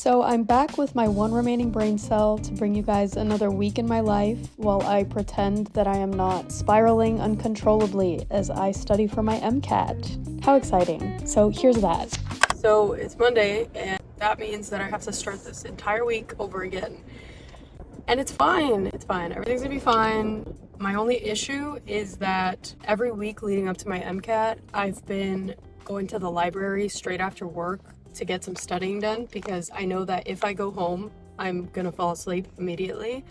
So I'm back with my one remaining brain cell to bring you guys another week in my life while I pretend that I am not spiraling uncontrollably as I study for my MCAT. How exciting. So here's that. So it's Monday and that means that I have to start this entire week over again. And it's fine. Everything's gonna be fine. My only issue is that every week leading up to my MCAT, I've been going to the library straight after work to get some studying done because I know that if I go home, I'm gonna fall asleep immediately.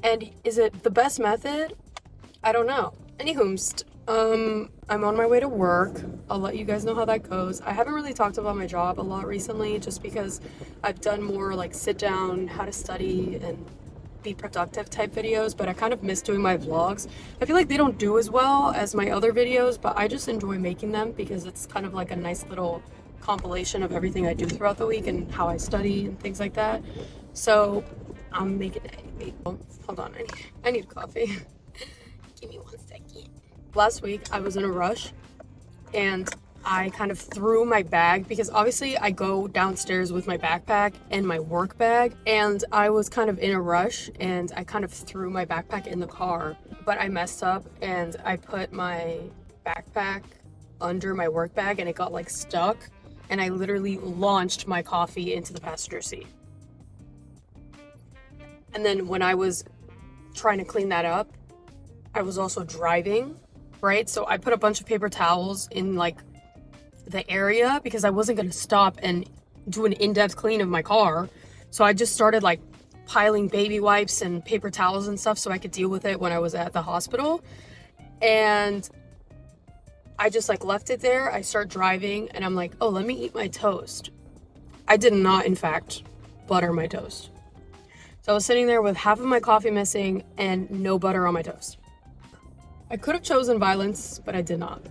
And is it the best method? I don't know. Anywho, I'm on my way to work. I'll let you guys know how that goes. I haven't really talked about my job a lot recently just because I've done more like sit down, how to study, and be productive type videos, but I kind of miss doing my vlogs. I feel like they don't do as well as my other videos, but I just enjoy making them because it's kind of like a nice little compilation of everything I do throughout the week and how I study and things like that. So I'm making it. Wait, hold on, I need coffee. Give me 1 second. Last week I was in a rush and I kind of threw my bag because obviously I go downstairs with my backpack and my work bag, and I was kind of in a rush and I kind of threw my backpack in the car, but I messed up and I put my backpack under my work bag and it got like stuck, and I literally launched my coffee into the passenger seat. And then when I was trying to clean that up, I was also driving, right? So I put a bunch of paper towels in like the area because I wasn't going to stop and do an in-depth clean of my car. So I just started like piling baby wipes and paper towels and stuff so I could deal with it when I was at the hospital. And I just like left it there. I start driving and I'm like, oh, let me eat my toast. I did not, in fact, butter my toast. So I was sitting there with half of my coffee missing and no butter on my toast. I could have chosen violence, but I did not.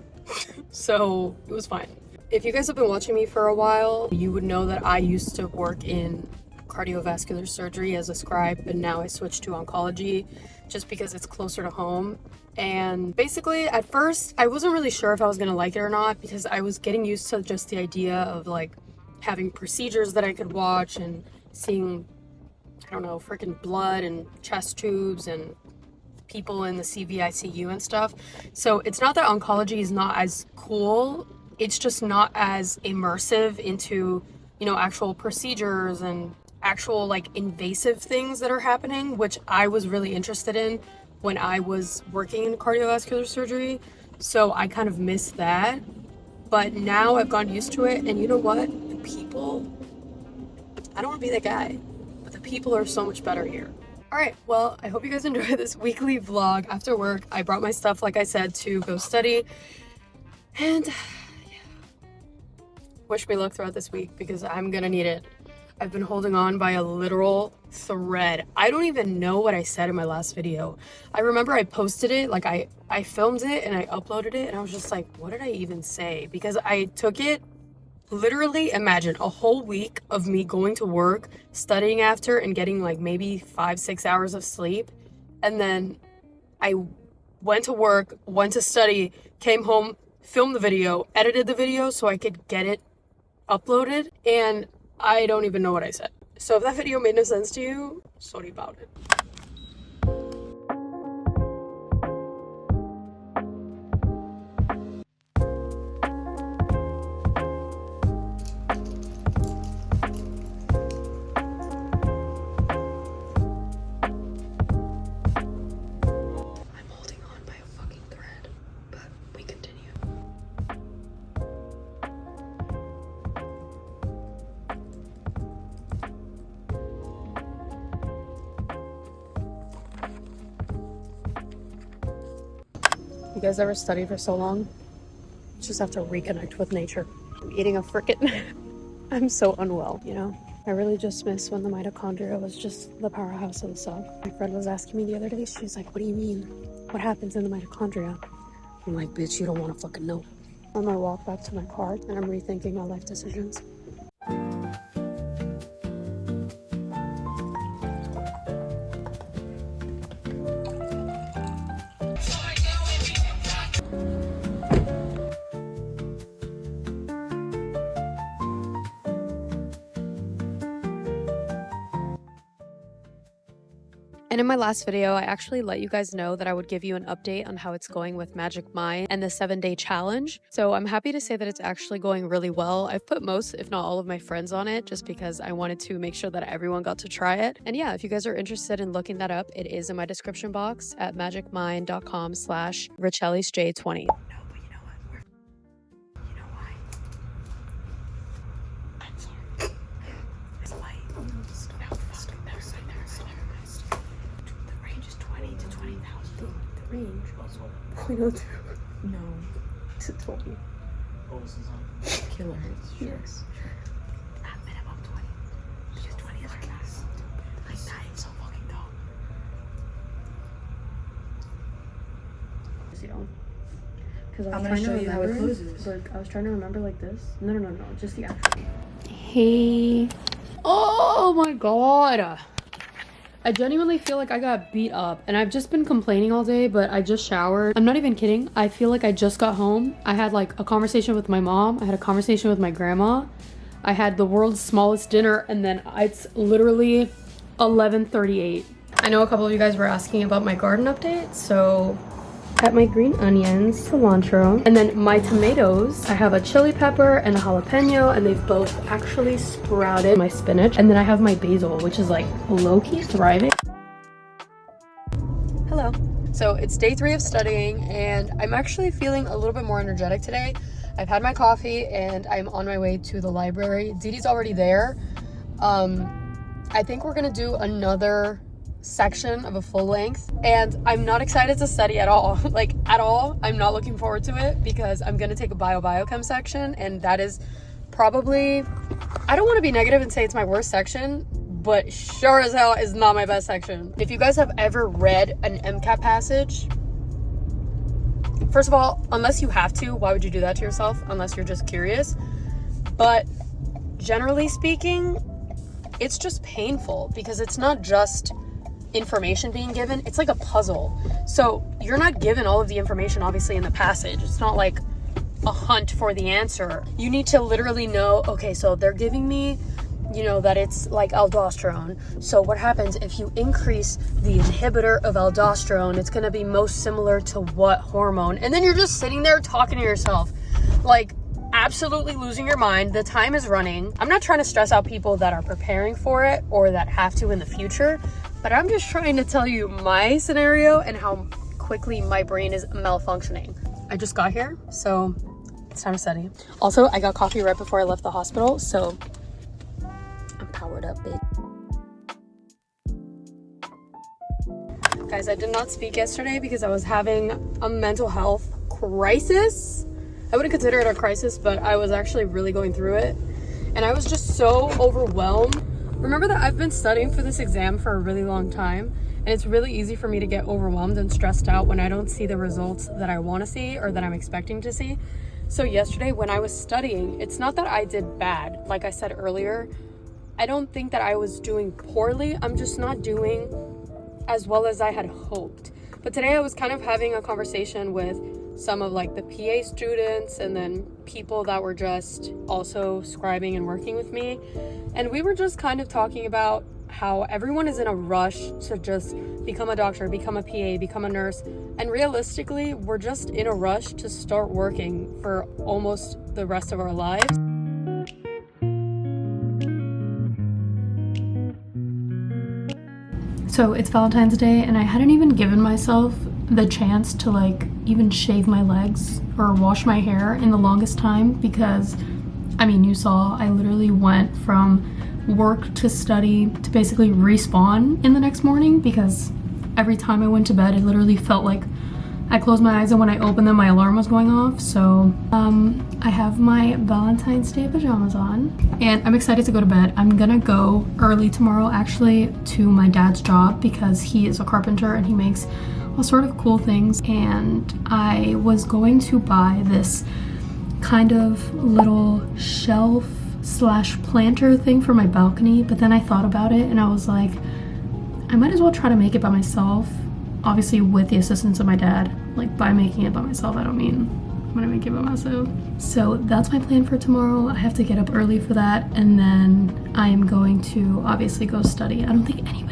So it was fine. If you guys have been watching me for a while, you would know that I used to work in cardiovascular surgery as a scribe, but now I switched to oncology just because it's closer to home. And basically, at first, I wasn't really sure if I was gonna like it or not because I was getting used to just the idea of like having procedures that I could watch and seeing, I don't know, freaking blood and chest tubes and people in the CVICU and stuff. So it's not that oncology is not as cool, it's just not as immersive into, you know, actual procedures and actual like invasive things that are happening, which I was really interested in when I was working in cardiovascular surgery. So I kind of missed that. But now I've gotten used to it, and you know what? The people, I don't want to be that guy, but the people are so much better here. Alright, well, I hope you guys enjoy this weekly vlog after work. I brought my stuff, like I said, to go study. And yeah, wish me luck throughout this week because I'm gonna need it. I've been holding on by a literal thread. I don't even know what I said in my last video. I remember I posted it, like I filmed it and I uploaded it, and I was just like, what did I even say? Because I took it, literally imagine a whole week of me going to work, studying after, and getting like maybe 5-6 hours of sleep. And then I went to work, went to study, came home, filmed the video, edited the video so I could get it uploaded, and I don't even know what I said. So if that video made no sense to you, sorry about it. I'm holding on by a fucking thread, but we continue. You guys ever study for so long? Just have to reconnect with nature. I'm eating a frickin'. I'm so unwell, you know? I really just miss when the mitochondria was just the powerhouse of the cell. My friend was asking me the other day, she was like, what do you mean? What happens in the mitochondria? I'm like, bitch, you don't want to fucking know. On my walk back to my car, and I'm rethinking my life decisions. And in my last video, I actually let you guys know that I would give you an update on how it's going with Magic Mind and the 7-day challenge. So I'm happy to say that it's actually going really well. I've put most, if not all of my friends on it just because I wanted to make sure that everyone got to try it. And yeah, if you guys are interested in looking that up, it is in my description box at magicmind.com/RichellisJ20. Range. 0.02. No. To 20. Kilohertz. Yes. At minimum 20. Because 20 is our max. Like that is so fucking dumb. Because I'm gonna show you how it closes. Like, I was trying to remember like this. No. Just the actual. Hey. Oh my god. I genuinely feel like I got beat up and I've just been complaining all day, but I just showered. I'm not even kidding. I feel like I just got home. I had like a conversation with my mom. I had a conversation with my grandma. I had the world's smallest dinner and then it's literally 11:38. I know a couple of you guys were asking about my garden update, so got my green onions, cilantro, and then my tomatoes. I have a chili pepper and a jalapeno, and they've both actually sprouted. My spinach, and then I have my basil, which is like low-key thriving. Hello. So it's day 3 of studying, and I'm actually feeling a little bit more energetic today. I've had my coffee, and I'm on my way to the library. Didi's already there. I think we're gonna do another section of a full length, and I'm not excited to study at all. Like at all. I'm not looking forward to it because I'm gonna take a bio-biochem section, and that is probably, I don't want to be negative and say it's my worst section, but sure as hell is not my best section. If you guys have ever read an MCAT passage, first of all, unless you have to, why would you do that to yourself unless you're just curious? But generally speaking, it's just painful because it's not just information being given, it's like a puzzle. So you're not given all of the information obviously in the passage. It's not like a hunt for the answer. You need to literally know, okay, so they're giving me, you know, that it's like aldosterone. So what happens if you increase the inhibitor of aldosterone? It's going to be most similar to what hormone? And then you're just sitting there talking to yourself, like absolutely losing your mind. The time is running. I'm not trying to stress out people that are preparing for it or that have to in the future, but I'm just trying to tell you my scenario and how quickly my brain is malfunctioning. I just got here, so it's time to study. Also, I got coffee right before I left the hospital, so I'm powered up, bitch. Guys, I did not speak yesterday because I was having a mental health crisis. I wouldn't consider it a crisis, but I was actually really going through it. And I was just so overwhelmed. Remember that I've been studying for this exam for a really long time, and it's really easy for me to get overwhelmed and stressed out when I don't see the results that I want to see or that I'm expecting to see. So yesterday when I was studying, it's not that I did bad. Like I said earlier, I don't think that I was doing poorly. I'm just not doing as well as I had hoped. But today I was kind of having a conversation with some of like the PA students and then people that were just also scribing and working with me. And we were just kind of talking about how everyone is in a rush to just become a doctor, become a PA, become a nurse. And realistically, we're just in a rush to start working for almost the rest of our lives. So it's Valentine's Day and I hadn't even given myself the chance to like even shave my legs or wash my hair in the longest time because, I mean, you saw I literally went from work to study to basically respawn in the next morning because every time I went to bed it literally felt like I closed my eyes and when I opened them my alarm was going off. So I have my Valentine's Day pajamas on and I'm excited to go to bed. I'm gonna go early tomorrow actually to my dad's job because he is a carpenter and he makes all sort of cool things, and I was going to buy this kind of little shelf slash planter thing for my balcony, but then I thought about it and I was like, I might as well try to make it by myself, obviously with the assistance of my dad. Like, by making it by myself I don't mean I'm gonna make it by myself. So that's my plan for tomorrow. I have to get up early for that, and then I am going to obviously go study. I don't think anyone